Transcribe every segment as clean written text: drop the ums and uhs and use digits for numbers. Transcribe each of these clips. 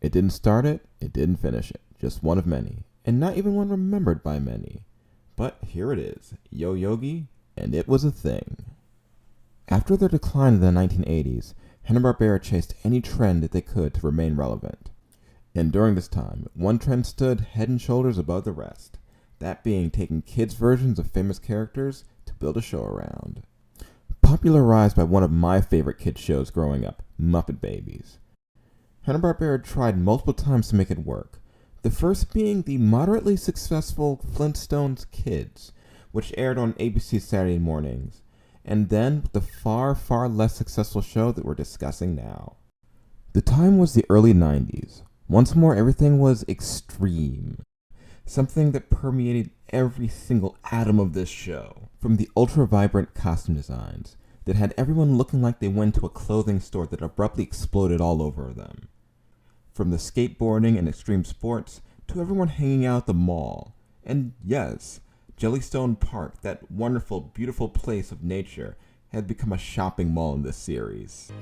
It didn't start it, it didn't finish it. Just one of many, and not even one remembered by many. But here it is, Yo Yogi, and it was a thing. After their decline in the 1980s, Hanna Barbera chased any trend that they could to remain relevant. And during this time, one trend stood head and shoulders above the rest, that being taking kids' versions of famous characters to build a show around. Popularized by one of my favorite kids' shows growing up, Muppet Babies. Hanna Barbera tried multiple times to make it work, the first being the moderately successful Flintstones Kids, which aired on ABC Saturday mornings, and then the far, far less successful show that we're discussing now. The time was the early 90s. Once more, everything was extreme. Something that permeated every single atom of this show. From the ultra-vibrant costume designs that had everyone looking like they went to a clothing store that abruptly exploded all over them. From the skateboarding and extreme sports to everyone hanging out at the mall. And yes, Jellystone Park, that wonderful, beautiful place of nature, had become a shopping mall in this series.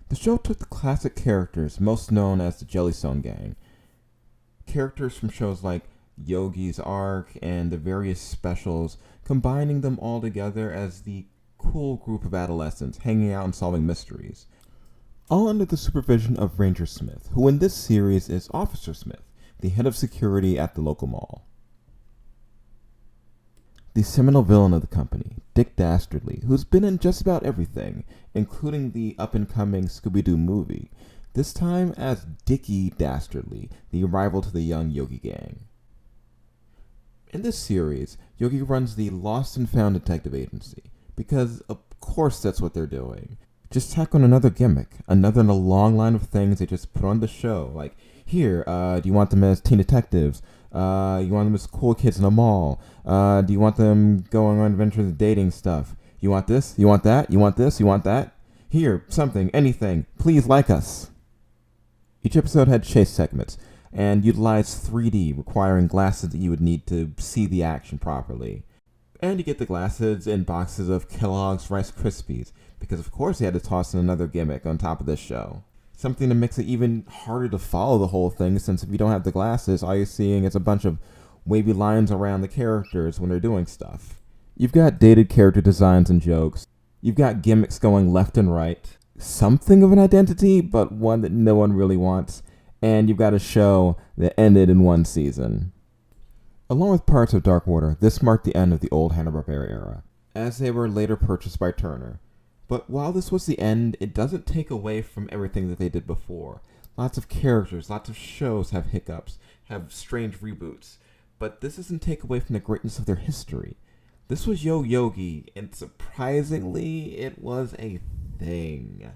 The show took the classic characters, most known as the Jellystone Gang, characters from shows like Yogi's Ark and the various specials, combining them all together as the cool group of adolescents hanging out and solving mysteries, all under the supervision of Ranger Smith, who in this series is Officer Smith, the head of security at the local mall. The seminal villain of the company, Dick Dastardly, who's been in just about everything, including the up-and-coming Scooby-Doo movie, this time as Dickie Dastardly, the rival to the young Yogi gang. In this series, Yogi runs the Lost and Found Detective Agency, because of course that's what they're doing. Just tack on another gimmick, another in a long line of things they just put on the show, like, here, do you want them as teen detectives? You want them as cool kids in a mall? Do you want them going on adventures and dating stuff? You want this? You want that? You want this? You want that? Here, something, anything. Please like us. Each episode had chase segments and utilized 3D, requiring glasses that you would need to see the action properly. And you get the glasses in boxes of Kellogg's Rice Krispies, because of course they had to toss in another gimmick on top of this show. Something that makes it even harder to follow the whole thing, since if you don't have the glasses, all you're seeing is a bunch of wavy lines around the characters when they're doing stuff. You've got dated character designs and jokes. You've got gimmicks going left and right. Something of an identity, but one that no one really wants. And you've got a show that ended in one season. Along with parts of Dark Water, this marked the end of the old Hanna-Barbera era, as they were later purchased by Turner. But while this was the end, it doesn't take away from everything that they did before. Lots of characters, lots of shows have hiccups, have strange reboots. But this doesn't take away from the greatness of their history. This was Yo Yogi, and surprisingly, it was a thing.